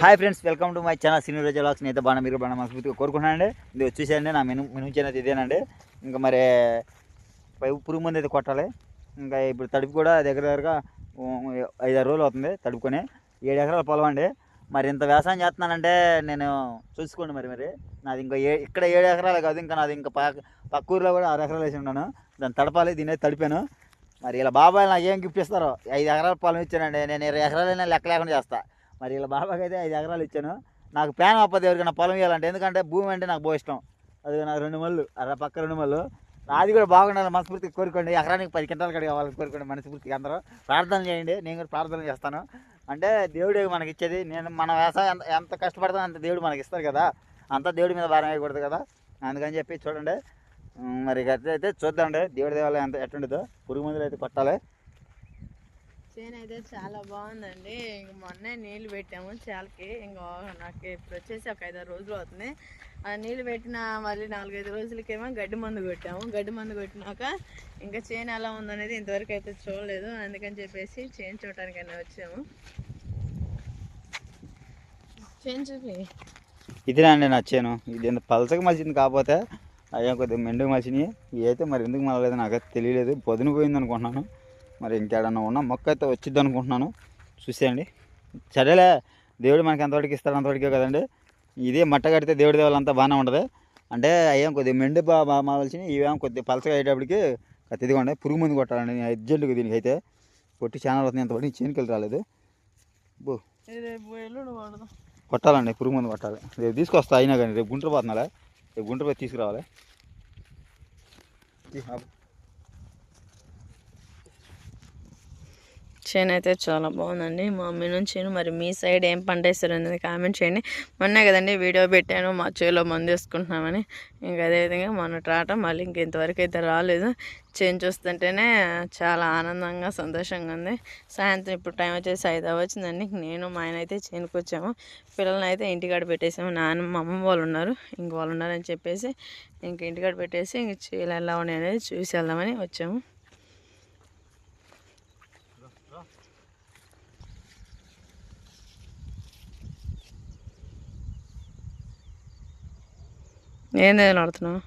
Hi friends, welcome to my channel cine Roja vlogs. నేనైతే బాగా మీరు బాగా మనస్ఫూర్తిగా కోరుకున్నానండి. ఇది వచ్చేసాయండి నా మెనూ అనేది ఇదేనండి. ఇంకా మరి పురుగు మంది అయితే కొట్టాలి. ఇంకా ఇప్పుడు తడుపు కూడా దగ్గరగా 5-6 రోజులు అవుతుంది తడుపుకొని. 7 ఎకరాల పొలం అండి. మరి ఇంత వ్యవసాయం చేస్తున్నానంటే నేను చూసుకోండి. మరి నాది ఇంకా ఇక్కడ 7 ఎకరాలు కాదు, ఇంకా నాది ఇంకా పక్క ఊరిలో కూడా 6 ఎకరాలు వేసి ఉన్నాను. దాన్ని తడపాలి. దీన్ని అయితే తడిపాను. మరి ఇలా బాబాయ్ నాకు ఏం గిఫ్ట్ ఇస్తారో. 5 ఎకరాల పొలం ఇచ్చానండి. నేను 20 ఎకరాలైనా లెక్క లేకుండా చేస్తాను. మరి ఇలా బాబాకి అయితే 5 ఎకరాలు ఇచ్చాను. నాకు ప్యాన్ అప్పది ఎవరికైనా పొలం ఇవ్వాలంటే, ఎందుకంటే భూమి అంటే నాకు బాగా ఇష్టం. అది నాకు 2 మళ్ళు, అలా పక్క 2 మళ్ళు. అది కూడా బాగుండాలి మనస్ఫూర్తిగా కోరుకోండి. ఎకరానికి 10 క్వింటాలు కడిగి కావాలని కోరుకోండి మనస్ఫూర్తిగా. అందరూ ప్రార్థన చేయండి, నేను కూడా ప్రార్థన చేస్తాను. అంటే దేవుడే మనకి ఇచ్చేది. మన వ్యవసాయం ఎంత కష్టపడతానో అంత దేవుడు మనకి ఇస్తారు కదా. అంతా దేవుడి మీద భారం వేయకూడదు కదా. అందుకని చెప్పి చూడండి. మరి అయితే చూద్దామండి దేవుడి దేవాలయం ఎంత ఎట్టుండదో. పురుగు మందులు అయితే కొట్టాలి. చేను అయితే చాలా బాగుందండి. ఇంక మొన్నే నీళ్ళు పెట్టాము చాలకి. ఇంకా నాకు ఇప్పుడు వచ్చేసి ఒక 5-6 రోజులు అవుతుంది. ఆ నీళ్ళు పెట్టిన మళ్ళీ 4-5 రోజులకేమో గడ్డి మందు కొట్టాము. గడ్డి మందు కొట్టినాక ఇంకా చేను ఎలా ఉందనేది ఇంతవరకు అయితే చూడలేదు. అందుకని చెప్పేసి చేను చూడటానికైనా వచ్చాము. చేను చూపి ఇదిరా అండి నా చేను. ఇది ఎంత పలసగా మలిచింది, కాకపోతే అయ్యా కొద్దిగా మెండుగా మలిచినాయి. ఇవి అయితే మరి ఎందుకు మలలేదు నాకైతే తెలియలేదు. పొద్దున పోయింది అనుకుంటున్నాను. మరి ఇంకేడన్నా ఉన్న మొక్క అయితే వచ్చిద్ది అనుకుంటున్నాను. చూసేయండి. సరేలే, దేవుడు మనకి ఎంతవరకు ఇస్తాడు అంతవరకే కదండి. ఇదే మట్ట కడితే దేవుడి దేవాలంతా బాగానే ఉంటుంది. అంటే అయ్యాం కొద్దిగా మెండు బాగా మావలసినవి. ఇవేమో కొద్దిగా పలసగా అయ్యేటప్పటికి ఇదిగోండి పురుగు మందు కొట్టాలండి. నేను అర్జెంటుగా దీనికి అయితే కొట్టి ఛానల్ అవుతుంది. ఎంతవరకు చేనుకెళ్ళి రాలేదు. కొట్టాలండి, పురుగు మందు కొట్టాలి. రేపు తీసుకొస్తా. అయినా కానీ రేపు గుంటూరు పోతున్నాలే. రేపు గుంటూరు పోయి తీసుకురావాలి. చేను అయితే చాలా బాగుందండి మా మమ్మీ నుంచి. మరి మీ సైడ్ ఏం పంట వేస్తారు అనేది కామెంట్ చేయండి. మొన్నే కదండి వీడియో పెట్టాను మా చేలో మందు వేసుకుంటున్నామని. ఇంకా అదేవిధంగా మొన్న ట్రాట మళ్ళీ ఇంతవరకు అయితే రాలేదు. చేను చూస్తుంటేనే చాలా ఆనందంగా సంతోషంగా ఉంది. సాయంత్రం ఇప్పుడు టైం వచ్చేసి 5 వచ్చిందండి. నేను మా ఆయన అయితే చేనుకు వచ్చాము. పిల్లల్ని అయితే ఇంటికాడ పెట్టేసాము. మా అమ్మ వాళ్ళు ఉన్నారు, ఇంక వాళ్ళు ఉన్నారని చెప్పేసి ఇంక ఇంటికాడ పెట్టేసి ఇంక చేలు ఎలా ఉన్నాయి అనేది చూసి వెళ్దామని వచ్చాము. ఏంది నడుతున్నావు?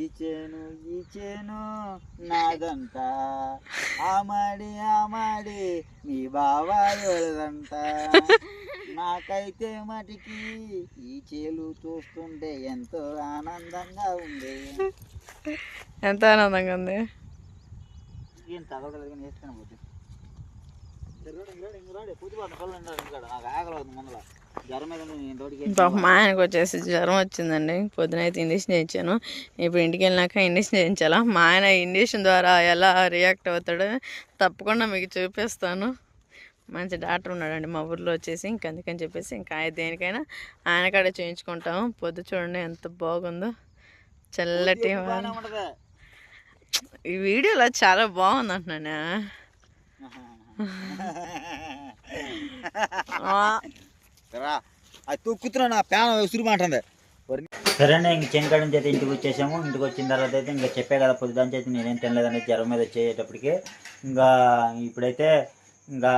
ఈ చేను నాదంట, ఆమాడి మీ బావాయోదంట. నాకైతే మటికి ఈ చేలు చూస్తుంటే ఎంతో ఆనందంగా ఉంది. ఎంత ఆనందంగా ఉంది. ఏం చదవగలిగి నేర్చుకుని పోతే మా ఆయనకు వచ్చేసి జ్వరం వచ్చిందండి. పొద్దునైతే ఇంజక్షన్ చేయించాను. ఇప్పుడు ఇంటికి వెళ్ళినాక ఇంజక్షన్ చేయించాలా. మా ఆయన ఇంజక్షన్ ద్వారా ఎలా రియాక్ట్ అవుతాడో తప్పకుండా మీకు చూపిస్తాను. మంచి డాక్టర్ ఉన్నాడండి మా ఊర్లో వచ్చేసి. అందుకని చెప్పేసి ఇంకా దేనికైనా ఆయన కాడే చేయించుకుంటాము. పొద్దు చూడండి ఎంత బాగుందో, చల్లటి. ఈ వీడియోలో చాలా బాగుంది అంటున్నాను. అది తొక్కుతున్నా నా ప్యాన్ ఉసురుమంటుంది. సరే అండి, ఇంక చెంకాడ నుంచి అయితే ఇంటికి వచ్చేసాము. ఇంటికి వచ్చిన తర్వాత అయితే ఇంకా చెప్పే కదా పొద్దుదాని అయితే నేనేం తినలేదండి జ్వరం మీద వచ్చేటప్పటికి. ఇంకా ఇప్పుడైతే ఇంకా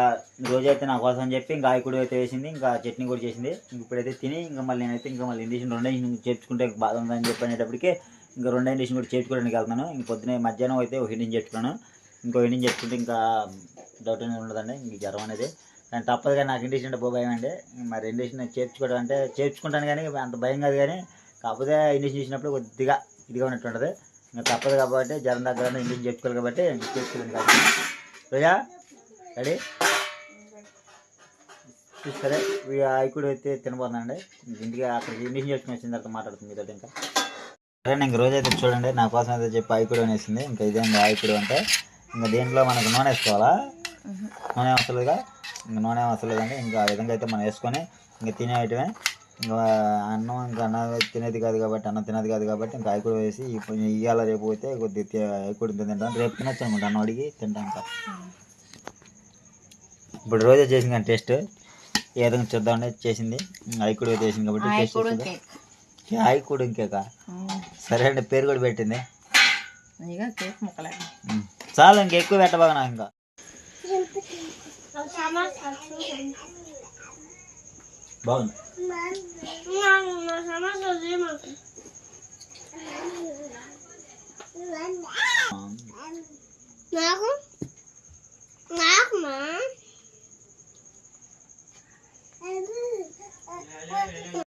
రోజైతే నా కోసం అని చెప్పి ఇంకా ఆయికుడు అయితే వేసింది, ఇంకా చట్నీ కూడా చేసింది. ఇప్పుడైతే తిని ఇంకా మళ్ళీ నేనైతే ఇంకా మళ్ళీ ఇండిషన్ 2 ఇండిషన్ చేర్చుకుంటే బాగా ఉందని చెప్పి అనేటప్పటికి ఇంకా 2 ఇండిషన్ కూడా చేర్చుకోవడానికి వెళ్తున్నాను. ఇంక పొద్దున మధ్యాహ్నం అయితే 1 ఇండిషన్ చేర్చుకున్నాను. ఇంకో ఇండిషన్ చేర్చుకుంటే ఇంకా డౌట్ అనేది ఉండదండి. ఇంక జ్వరం అనేది కానీ తప్పదుగా. నాకు ఇండిషన్ అంటే భయం అండి. మరి ఇండిషన్ చేర్చుకోవడం అంటే చేర్చుకుంటాను కానీ అంత భయం కాదు. కానీ కాకపోతే ఇండిషన్ చేసినప్పుడు కొద్దిగా ఇదిగా ఉన్నట్టు ఉంటుంది. ఇంకా తప్పదు కాబట్టి జ్వరం దగ్గర ఇండిషన్ చేర్చుకోవాలి కాబట్టి చేర్చుకోలేదు కాబట్టి. రోజా రెడీ చూస్తారే ఆయికుడు అయితే తినబోతుందండి. ఇంటికి అక్కడికి ఇండిషన్ చేసుకుని వచ్చిన తర్వాత మాట్లాడుతుంది మీతో. ఇంకా సరే ఇంక రోజైతే చూడండి నా కోసం అయితే చెప్పి ఆయికుడు అనేసింది. ఇంకా ఇదేంటి ఆయికుడు అంటే ఇంకా దీంట్లో మనకు నూనె వేసుకోవాలా. నూనె అవసరంగా ఇంకా నూనె అవసరం లేదండి. ఇంకా ఆ విధంగా అయితే మనం వేసుకొని ఇంకా తినేయటమే. ఇంకా అన్నం ఇంకా అన్నం తినేది కాదు కాబట్టి, అన్నం తినేది కాదు కాబట్టి ఇంకా ఆయికుడు వేసి ఇవాళ రేపు పోతే కొద్దిగా ఆయికుడు తింటాను. రేపు తినొచ్చు అనుకుంటా అన్నం అడిగి తింటాం. ఇంకా ఇప్పుడు రోజే చేసింది కానీ టేస్ట్ ఏ విధంగా చూద్దామండి. చేసింది ఆయికుడు అయితే వేసింది కాబట్టి టేస్ట్ ఆయికుడు ఇంకేక. సరే అండి, పేరు కూడా పెట్టింది. చాలా ఇంకెక్కువ పెట్టబాగా నాకు ఇంకా బాగుంది. నాకు నాకు